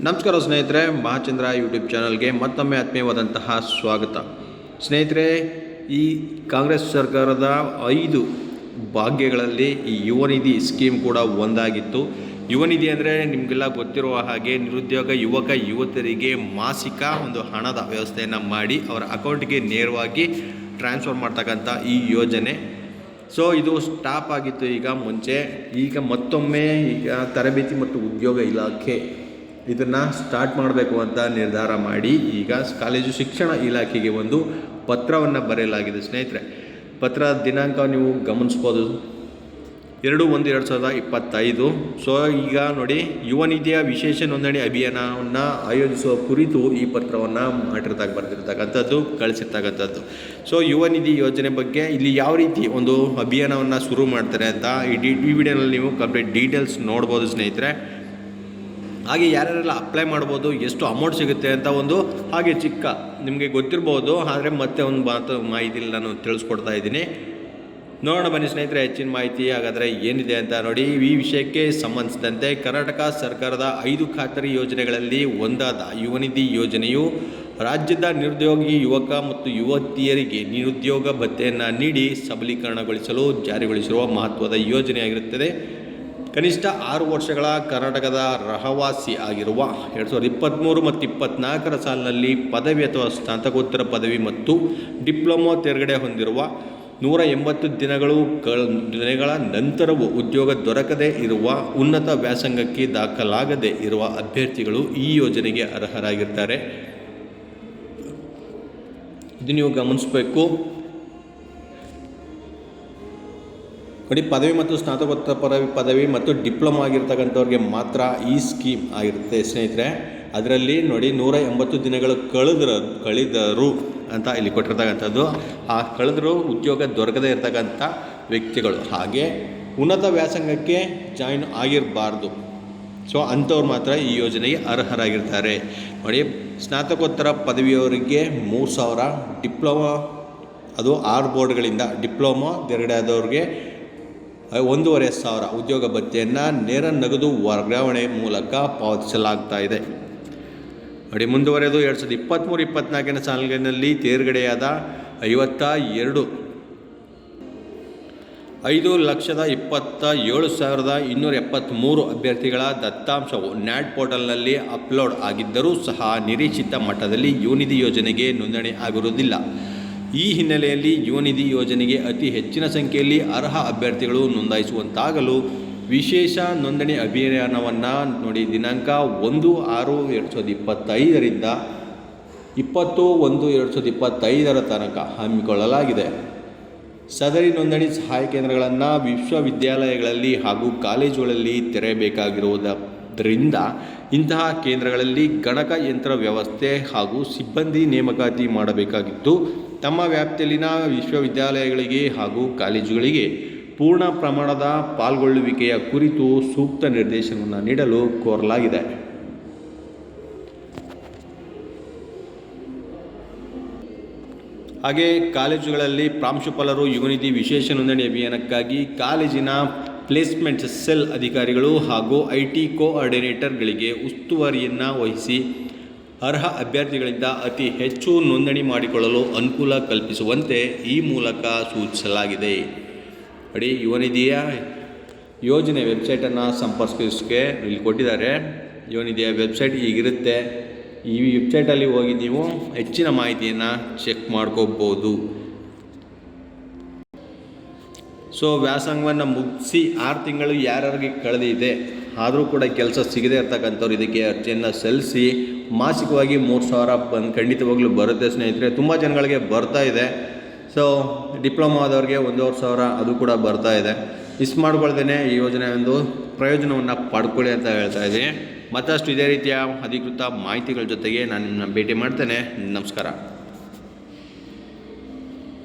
ನಮಸ್ಕಾರ ಸ್ನೇಹಿತರೆ, ಮಹಾಚಂದ್ರ ಯೂಟ್ಯೂಬ್ ಚಾನಲ್ಗೆ ಮತ್ತೊಮ್ಮೆ ಆತ್ಮೀಯವಾದಂತಹ ಸ್ವಾಗತ. ಸ್ನೇಹಿತರೆ, ಈ ಕಾಂಗ್ರೆಸ್ ಸರ್ಕಾರದ 5 ಭಾಗ್ಯಗಳಲ್ಲಿ ಈ ಯುವ ನಿಧಿ ಸ್ಕೀಮ್ ಕೂಡ ಒಂದಾಗಿತ್ತು. ಯುವ ನಿಧಿ ಅಂದರೆ ನಿಮಗೆಲ್ಲ ಗೊತ್ತಿರುವ ಹಾಗೆ ನಿರುದ್ಯೋಗ ಯುವಕ ಯುವತಿಯರಿಗೆ ಮಾಸಿಕ ಒಂದು ಹಣದ ವ್ಯವಸ್ಥೆಯನ್ನು ಮಾಡಿ ಅವರ ಅಕೌಂಟ್ಗೆ ನೇರವಾಗಿ ಟ್ರಾನ್ಸ್ಫರ್ ಮಾಡ್ತಕ್ಕಂಥ ಈ ಯೋಜನೆ. ಸೊ ಇದು ಸ್ಟಾಪ್ ಆಗಿತ್ತು ಈಗ ಮತ್ತೊಮ್ಮೆ ತರಬೇತಿ ಮತ್ತು ಉದ್ಯೋಗ ಇಲಾಖೆ ಇದನ್ನು ಸ್ಟಾರ್ಟ್ ಮಾಡಬೇಕು ಅಂತ ನಿರ್ಧಾರ ಮಾಡಿ ಈಗ ಕಾಲೇಜು ಶಿಕ್ಷಣ ಇಲಾಖೆಗೆ ಒಂದು ಪತ್ರವನ್ನು ಬರೆಯಲಾಗಿದೆ. ಸ್ನೇಹಿತರೆ, ಪತ್ರ ದಿನಾಂಕ ನೀವು ಗಮನಿಸ್ಬೋದು, 2/1/2025. ಸೊ ಈಗ ನೋಡಿ, ಯುವ ನಿಧಿಯ ವಿಶೇಷ ನೋಂದಣಿ ಅಭಿಯಾನವನ್ನು ಆಯೋಜಿಸುವ ಕುರಿತು ಈ ಪತ್ರವನ್ನು ಬರೆದಿರ್ತಕ್ಕಂಥದ್ದು, ಕಳಿಸಿರ್ತಕ್ಕಂಥದ್ದು. ಸೊ ಯುವ ನಿಧಿ ಯೋಜನೆ ಬಗ್ಗೆ ಇಲ್ಲಿ ಯಾವ ರೀತಿ ಒಂದು ಅಭಿಯಾನವನ್ನು ಶುರು ಮಾಡ್ತಾರೆ ಅಂತ ಈ ವಿಡಿಯೋನಲ್ಲಿ ನೀವು ಕಂಪ್ಲೀಟ್ ಡೀಟೇಲ್ಸ್ ನೋಡ್ಬೋದು ಸ್ನೇಹಿತರೆ. ಹಾಗೆ ಯಾರ್ಯಾರೆಲ್ಲ ಅಪ್ಲೈ ಮಾಡ್ಬೋದು, ಎಷ್ಟು ಅಮೌಂಟ್ ಸಿಗುತ್ತೆ ಅಂತ ಹಾಗೆ ಚಿಕ್ಕ ನಿಮಗೆ ಗೊತ್ತಿರ್ಬೋದು, ಆದರೆ ಮತ್ತೆ ಒಂದು ಮಾಹಿತಿಯಲ್ಲಿ ನಾನು ತಿಳಿಸ್ಕೊಡ್ತಾ ಇದ್ದೀನಿ. ನೋಡೋಣ ಬನ್ನಿ ಸ್ನೇಹಿತರೆ ಹೆಚ್ಚಿನ ಮಾಹಿತಿ ಹಾಗಾದರೆ ಏನಿದೆ ಅಂತ ನೋಡಿ. ಈ ವಿಷಯಕ್ಕೆ ಸಂಬಂಧಿಸಿದಂತೆ ಕರ್ನಾಟಕ ಸರ್ಕಾರದ 5 ಖಾತರಿ ಯೋಜನೆಗಳಲ್ಲಿ ಒಂದಾದ ಯುವ ನಿಧಿ ಯೋಜನೆಯು ರಾಜ್ಯದ ನಿರುದ್ಯೋಗಿ ಯುವಕ ಮತ್ತು ಯುವತಿಯರಿಗೆ ನಿರುದ್ಯೋಗ ಭತ್ಯೆಯನ್ನು ನೀಡಿ ಸಬಲೀಕರಣಗೊಳಿಸಲು ಜಾರಿಗೊಳಿಸಿರುವ ಮಹತ್ವದ ಯೋಜನೆಯಾಗಿರುತ್ತದೆ. ಕನಿಷ್ಠ 6 ವರ್ಷಗಳ ಕರ್ನಾಟಕದ ರಹವಾಸಿ ಆಗಿರುವ 2023 ಮತ್ತು 2024 ಸಾಲಿನಲ್ಲಿ ಪದವಿ ಅಥವಾ ಸ್ನಾತಕೋತ್ತರ ಪದವಿ ಮತ್ತು ಡಿಪ್ಲೊಮೊ ತೇರ್ಗಡೆ ಹೊಂದಿರುವ 180 ದಿನಗಳ ನಂತರವೂ ಉದ್ಯೋಗ ದೊರಕದೇ ಇರುವ ಉನ್ನತ ವ್ಯಾಸಂಗಕ್ಕೆ ದಾಖಲಾಗದೇ ಇರುವ ಅಭ್ಯರ್ಥಿಗಳು ಈ ಯೋಜನೆಗೆ ಅರ್ಹರಾಗಿರ್ತಾರೆ. ಇದು ನೀವು ಗಮನಿಸಬೇಕು. ನೋಡಿ, ಪದವಿ ಮತ್ತು ಸ್ನಾತಕೋತ್ತರ ಪದವಿ ಮತ್ತು ಡಿಪ್ಲೊಮಾ ಆಗಿರ್ತಕ್ಕಂಥವ್ರಿಗೆ ಮಾತ್ರ ಈ ಸ್ಕೀಮ್ ಆಗಿರುತ್ತೆ ಸ್ನೇಹಿತರೆ. ಅದರಲ್ಲಿ ನೋಡಿ 180 ದಿನಗಳು ಕಳೆದರು ಅಂತ ಇಲ್ಲಿ ಕೊಟ್ಟಿರ್ತಕ್ಕಂಥದ್ದು. ಆ ಕಳೆದರೂ ಉದ್ಯೋಗ ದೊರಕದೇ ಇರತಕ್ಕಂಥ ವ್ಯಕ್ತಿಗಳು, ಹಾಗೆ ಉನ್ನತ ವ್ಯಾಸಂಗಕ್ಕೆ ಜಾಯಿನ್ ಆಗಿರಬಾರ್ದು. ಸೊ ಅಂಥವ್ರು ಮಾತ್ರ ಈ ಯೋಜನೆಗೆ ಅರ್ಹರಾಗಿರ್ತಾರೆ. ನೋಡಿ, ಸ್ನಾತಕೋತ್ತರ ಪದವಿಯವರಿಗೆ 3,000, ಡಿಪ್ಲೊಮಾ ಅದು 6 ಬೋರ್ಡ್ಗಳಿಂದ ಡಿಪ್ಲೊಮಾ ತೆರಗಡೆ ಆದವ್ರಿಗೆ 1,500 ಉದ್ಯೋಗ ಭತ್ಯೆಯನ್ನು ನೇರ ನಗದು ವರ್ಗಾವಣೆ ಮೂಲಕ ಪಾವತಿಸಲಾಗ್ತಾ ಇದೆ. ನೋಡಿ, ಮುಂದುವರೆದು 2023-24 ಸಾಲಿನಲ್ಲಿ ತೇರ್ಗಡೆಯಾದ 5,27,273 ಅಭ್ಯರ್ಥಿಗಳ ದತ್ತಾಂಶವು ನ್ಯಾಟ್ ಪೋರ್ಟಲ್ನಲ್ಲಿ ಅಪ್ಲೋಡ್ ಆಗಿದ್ದರೂ ಸಹ ನಿರೀಕ್ಷಿತ ಮಟ್ಟದಲ್ಲಿ ಯುವ ನಿಧಿ ಯೋಜನೆಗೆ ನೋಂದಣಿ ಆಗಿರುವುದಿಲ್ಲ. ಈ ಹಿನ್ನೆಲೆಯಲ್ಲಿ ಯುವ ನಿಧಿ ಯೋಜನೆಗೆ ಅತಿ ಹೆಚ್ಚಿನ ಸಂಖ್ಯೆಯಲ್ಲಿ ಅರ್ಹ ಅಭ್ಯರ್ಥಿಗಳು ನೋಂದಾಯಿಸುವಂತಾಗಲು ವಿಶೇಷ ನೋಂದಣಿ ಅಭಿಯಾನವನ್ನು ನೋಡಿ ದಿನಾಂಕ 1/6/2025 20/1/2025 ತನಕ ಹಮ್ಮಿಕೊಳ್ಳಲಾಗಿದೆ. ಸದರಿ ನೋಂದಣಿ ಸಹಾಯ ಕೇಂದ್ರಗಳನ್ನು ವಿಶ್ವವಿದ್ಯಾಲಯಗಳಲ್ಲಿ ಹಾಗೂ ಕಾಲೇಜುಗಳಲ್ಲಿ ತೆರೆಯಬೇಕಾಗಿರುವುದರಿಂದ ಇಂತಹ ಕೇಂದ್ರಗಳಲ್ಲಿ ಗಣಕಯಂತ್ರ ವ್ಯವಸ್ಥೆ ಹಾಗೂ ಸಿಬ್ಬಂದಿ ನೇಮಕಾತಿ ಮಾಡಬೇಕಾಗಿದ್ದು, ತಮ್ಮ ವ್ಯಾಪ್ತಿಯಲ್ಲಿನ ವಿಶ್ವವಿದ್ಯಾಲಯಗಳಿಗೆ ಹಾಗೂ ಕಾಲೇಜುಗಳಿಗೆ ಪೂರ್ಣ ಪ್ರಮಾಣದ ಪಾಲ್ಗೊಳ್ಳುವಿಕೆಯ ಕುರಿತು ಸೂಕ್ತ ನಿರ್ದೇಶನವನ್ನು ನೀಡಲು ಕೋರಲಾಗಿದೆ. ಹಾಗೆ ಕಾಲೇಜುಗಳಲ್ಲಿ ಪ್ರಾಂಶುಪಾಲರು ಯುವ ನಿಧಿ ವಿಶೇಷ ನೋಂದಣಿ ಅಭಿಯಾನಕ್ಕಾಗಿ ಕಾಲೇಜಿನ ಪ್ಲೇಸ್ಮೆಂಟ್ ಸೆಲ್ ಅಧಿಕಾರಿಗಳು ಹಾಗೂ IT ಕೋಆರ್ಡಿನೇಟರ್ಗಳಿಗೆ ಉಸ್ತುವಾರಿಯನ್ನು ವಹಿಸಿ ಅರ್ಹ ಅಭ್ಯರ್ಥಿಗಳಿಂದ ಅತಿ ಹೆಚ್ಚು ನೋಂದಣಿ ಮಾಡಿಕೊಳ್ಳಲು ಅನುಕೂಲ ಕಲ್ಪಿಸುವಂತೆ ಈ ಮೂಲಕ ಸೂಚಿಸಲಾಗಿದೆ. ನೋಡಿ, ಯುವ ನಿಧಿಯ ಯೋಜನೆ ವೆಬ್ಸೈಟನ್ನು ಸಂಪರ್ಕಿಸೋಕ್ಕೆ ಇಲ್ಲಿ ಕೊಟ್ಟಿದ್ದಾರೆ. ಯುವ ನಿಧಿಯ ವೆಬ್ಸೈಟ್ ಈಗಿರುತ್ತೆ. ಈ ವೆಬ್ಸೈಟಲ್ಲಿ ಹೋಗಿ ನೀವು ಹೆಚ್ಚಿನ ಮಾಹಿತಿಯನ್ನು ಚೆಕ್ ಮಾಡ್ಕೋಬೋದು. ಸೊ ವ್ಯಾಸಂಗವನ್ನು ಮುಗಿಸಿ 6 ತಿಂಗಳು ಯಾರ್ಯಾರಿಗೆ ಕಳೆದಿದೆ ಆದರೂ ಕೂಡ ಕೆಲಸ ಸಿಗದೇ ಇರ್ತಕ್ಕಂಥವ್ರು ಇದಕ್ಕೆ ಅರ್ಜಿಯನ್ನು ಸಲ್ಲಿಸಿ ಮಾಸಿಕವಾಗಿ 3,000 ಖಂಡಿತವಾಗ್ಲೂ ಬರುತ್ತೆ ಸ್ನೇಹಿತರೆ. ತುಂಬ ಜನಗಳಿಗೆ ಬರ್ತಾ ಇದೆ. ಸೊ ಡಿಪ್ಲೊಮಾ ಆದವ್ರಿಗೆ 1,500 ಅದು ಕೂಡ ಬರ್ತಾ ಇದೆ. ಮಿಸ್ ಮಾಡ್ಕೊಳ್ದೇನೆ ಈ ಯೋಜನೆ ಒಂದು ಪ್ರಯೋಜನವನ್ನು ಪಡ್ಕೊಳ್ಳಿ ಅಂತ ಹೇಳ್ತಾ ಇದ್ದೀನಿ. ಮತ್ತಷ್ಟು ಇದೇ ರೀತಿಯ ಅಧಿಕೃತ ಮಾಹಿತಿಗಳ ಜೊತೆಗೆ ನಾನು ನಿಮ್ಮನ್ನ ಭೇಟಿ ಮಾಡ್ತೇನೆ. ನಮಸ್ಕಾರ.